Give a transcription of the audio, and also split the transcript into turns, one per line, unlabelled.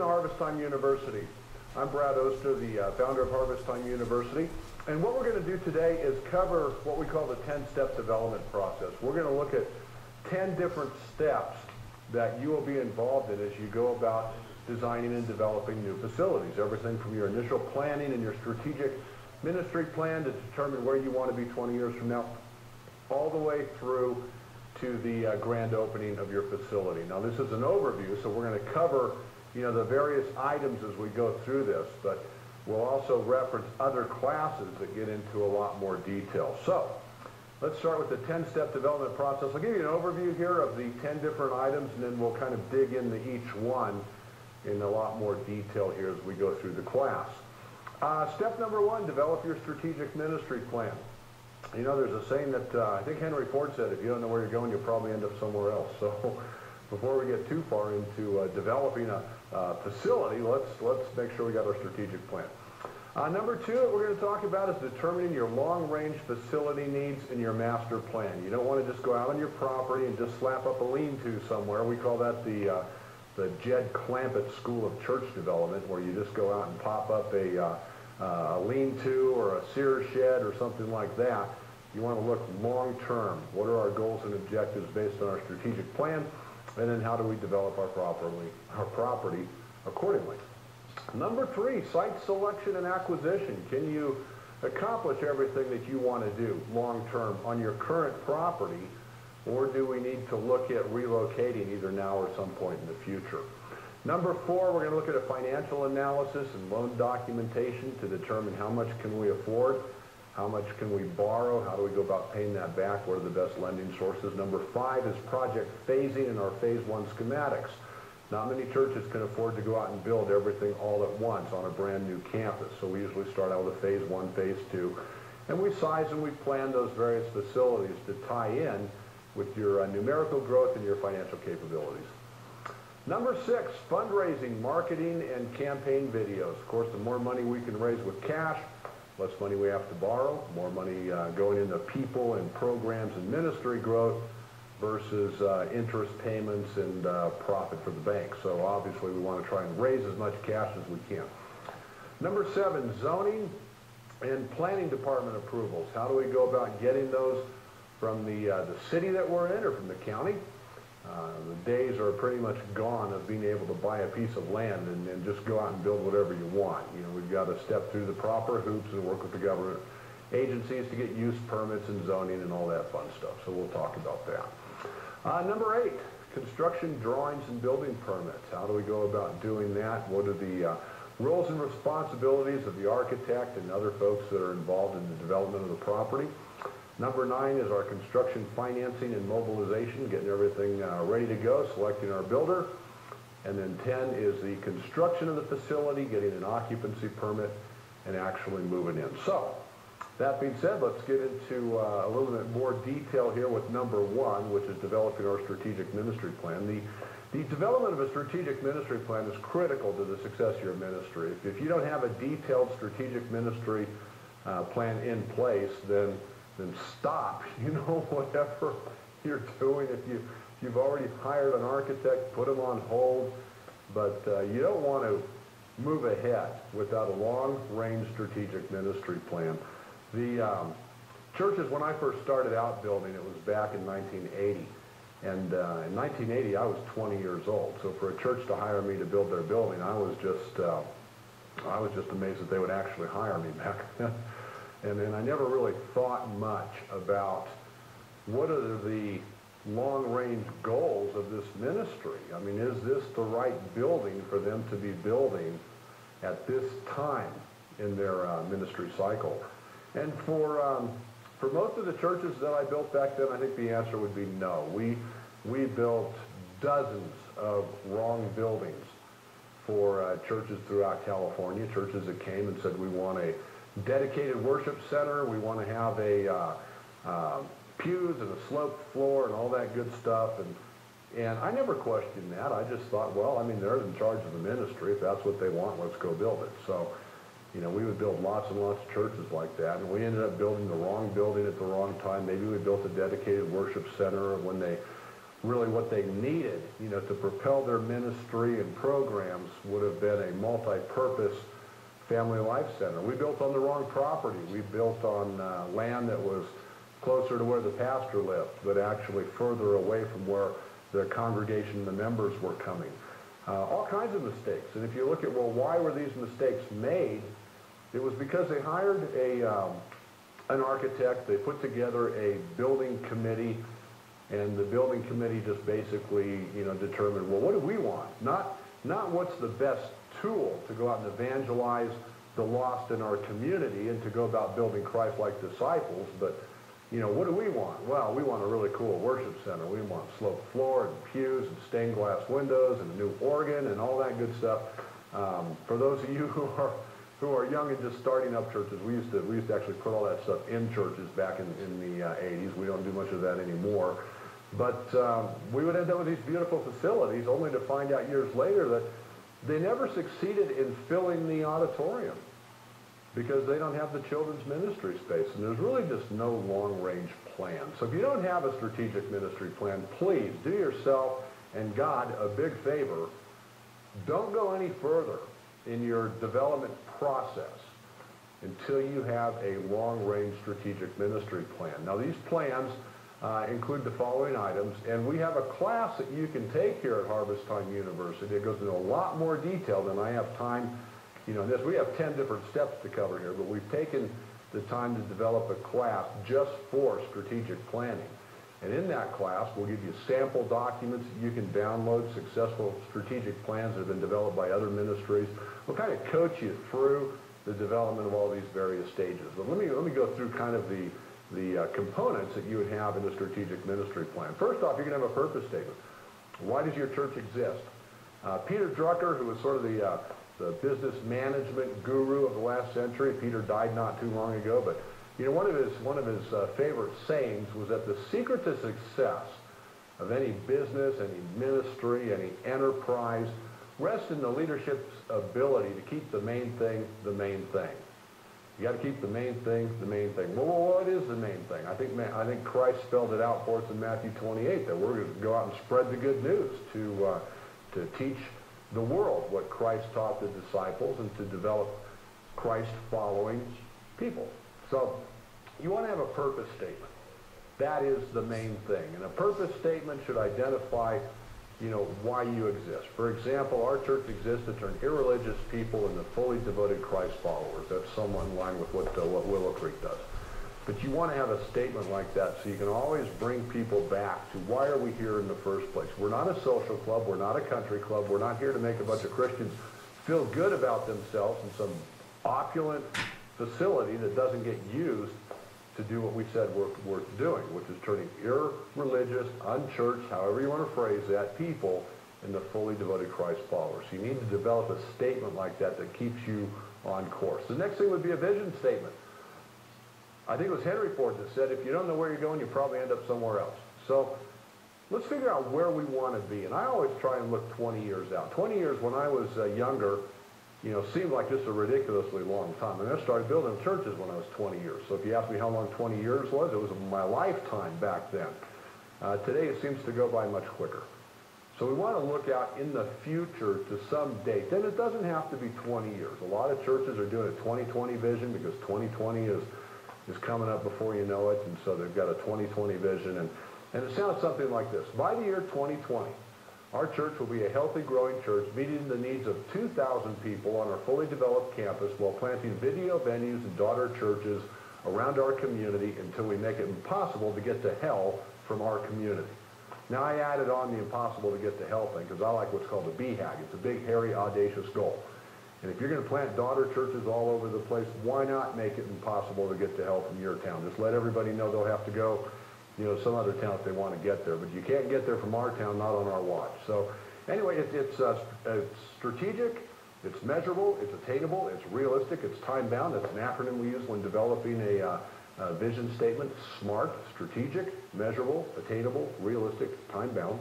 to Harvestime University. I'm Brad Oster, the founder of Harvestime University. And what we're going to do today is cover what we call the 10-step development process. We're going to look at 10 different steps that you will be involved in as you go about designing and developing new facilities. Everything from your initial planning and your strategic ministry plan to determine where you want to be 20 years from now, all the way through to the grand opening of your facility. Now, this is an overview, so we're going to cover, the various items as we go through this, but we'll also reference other classes that get into a lot more detail. So, let's start with the 10-step development process. I'll give you an overview here of the 10 different items, and then we'll kind of dig into each one in a lot more detail here as we go through the class. Step number 1, develop your strategic ministry plan. There's a saying that I think Henry Ford said, if you don't know where you're going, you'll probably end up somewhere else. So before we get too far into developing a facility, let's make sure we got our strategic plan. Number 2, what we're going to talk about is determining your long-range facility needs in your master plan. You don't want to just go out on your property and just slap up a lean-to somewhere. We call that the Jed Clampett School of Church Development, where you just go out and pop up a lean-to or a Sears shed or something like that. You want to look long-term. What are our goals and objectives based on our strategic plan? And then how do we develop our property accordingly? Number 3, site selection and acquisition. Can you accomplish everything that you want to do long-term on your current property, or do we need to look at relocating either now or some point in the future? Number 4, we're going to look at a financial analysis and loan documentation to determine how much can we afford, how much can we borrow, how do we go about paying that back, what are the best lending sources. Number 5 is project phasing and our phase 1 schematics. Not many churches can afford to go out and build everything all at once on a brand new campus, so we usually start out with a phase 1, phase 2, and we size and we plan those various facilities to tie in with your numerical growth and your financial capabilities. Number 6, fundraising, marketing, and campaign videos. Of course, the more money we can raise with cash, less money we have to borrow, more money going into people and programs and ministry growth versus interest payments and profit for the bank. So obviously we want to try and raise as much cash as we can. Number 7, zoning and planning department approvals. How do we go about getting those from the city that we're in or from the county? The days are pretty much gone of being able to buy a piece of land and just go out and build whatever you want. We've got to step through the proper hoops and work with the government agencies to get use permits and zoning and all that fun stuff. So we'll talk about that. Number 8, construction drawings and building permits. How do we go about doing that? What are the roles and responsibilities of the architect and other folks that are involved in the development of the property? Number 9 is our construction financing and mobilization, getting everything ready to go, selecting our builder. And then 10 is the construction of the facility, getting an occupancy permit, and actually moving in. So, that being said, let's get into a little bit more detail here with number 1, which is developing our strategic ministry plan. The development of a strategic ministry plan is critical to the success of your ministry. If you don't have a detailed strategic ministry plan in place, then stop, whatever you're doing. If you've already hired an architect, put them on hold, but you don't want to move ahead without a long-range strategic ministry plan. The churches, when I first started out building, it was back in 1980, and in 1980 I was 20 years old, so for a church to hire me to build their building, I was just amazed that they would actually hire me back then. And I never really thought much about what are the long-range goals of this ministry. I mean, is this the right building for them to be building at this time in their ministry cycle? And for most of the churches that I built back then, I think the answer would be no. We built dozens of wrong buildings for churches throughout California, churches that came and said, we want a dedicated worship center, we want to have a pews and a sloped floor and all that good stuff, and I never questioned that. I just thought, well, I mean, they're in charge of the ministry. If that's what they want, let's go build it. So, we would build lots and lots of churches like that, and we ended up building the wrong building at the wrong time. Maybe we built a dedicated worship center when they really what they needed, to propel their ministry and programs would have been a multi-purpose family life center. We built on the wrong property. We built on land that was closer to where the pastor lived, but actually further away from where the congregation and the members were coming. All kinds of mistakes. And if you look at, well, why were these mistakes made? It was because they hired an architect. They put together a building committee, and the building committee just basically, determined, well, what do we want? Not what's the best tool to go out and evangelize the lost in our community and to go about building Christ-like disciples, but what do we want? Well, we want a really cool worship center. We want sloped floor and pews and stained glass windows and a new organ and all that good stuff. For those of you who are young and just starting up churches, we used to actually put all that stuff in churches back in the 80s. We don't do much of that anymore. But we would end up with these beautiful facilities only to find out years later that they never succeeded in filling the auditorium, because they don't have the children's ministry space, and there's really just no long-range plan. So if you don't have a strategic ministry plan, please do yourself and God a big favor. Don't go any further in your development process until you have a long-range strategic ministry plan. Now, these plans include the following items, and we have a class that you can take here at Harvestime University. It goes into a lot more detail than I have time. We have 10 different steps to cover here, but we've taken the time to develop a class just for strategic planning. And in that class, we'll give you sample documents that you can download, successful strategic plans that have been developed by other ministries. We'll kind of coach you through the development of all these various stages. But let me go through kind of the components that you would have in the strategic ministry plan. First off, you're going to have a purpose statement. Why does your church exist? Peter Drucker, who was sort of the business management guru of the last century. Peter died not too long ago, but one of his favorite sayings was that the secret to success of any business, any ministry, any enterprise rests in the leadership's ability to keep the main thing the main thing. You got to keep the main thing the main thing. Well, what is the main thing? I think Christ spelled it out for us in Matthew 28 that we're going to go out and spread the good news to teach the world what Christ taught the disciples and to develop Christ-following people. So you want to have a purpose statement. That is the main thing. And a purpose statement should identify, why you exist. For example, our church exists to turn irreligious people into fully devoted Christ followers. That's somewhat in line with what Willow Creek does. But you want to have a statement like that so you can always bring people back to why are we here in the first place. We're not a social club. We're not a country club. We're not here to make a bunch of Christians feel good about themselves in some opulent facility that doesn't get used to do what we said we're doing, which is turning irreligious, unchurched, however you want to phrase that, people into fully devoted Christ followers. So you need to develop a statement like that keeps you on course. The next thing would be a vision statement. I think it was Henry Ford that said, if you don't know where you're going, you probably end up somewhere else. So let's figure out where we want to be. And I always try and look 20 years out. 20 years when I was younger, seemed like just a ridiculously long time. And I started building churches when I was 20 years. So if you ask me how long 20 years was, it was my lifetime back then. Today it seems to go by much quicker. So we want to look out in the future to some date. Then it doesn't have to be 20 years. A lot of churches are doing a 2020 vision because 2020 is coming up before you know it, and so they've got a 2020 vision, and it sounds something like this. By the year 2020, our church will be a healthy, growing church meeting the needs of 2,000 people on our fully developed campus while planting video venues and daughter churches around our community until we make it impossible to get to hell from our community. Now, I added on the impossible to get to hell thing because I like what's called a BHAG. It's a big, hairy, audacious goal. And if you're going to plant daughter churches all over the place, why not make it impossible to get to hell from your town? Just let everybody know they'll have to go, some other town if they want to get there. But you can't get there from our town, not on our watch. So anyway, it's strategic, it's measurable, it's attainable, it's realistic, it's time-bound. That's an acronym we use when developing a vision statement. SMART, strategic, measurable, attainable, realistic, time-bound.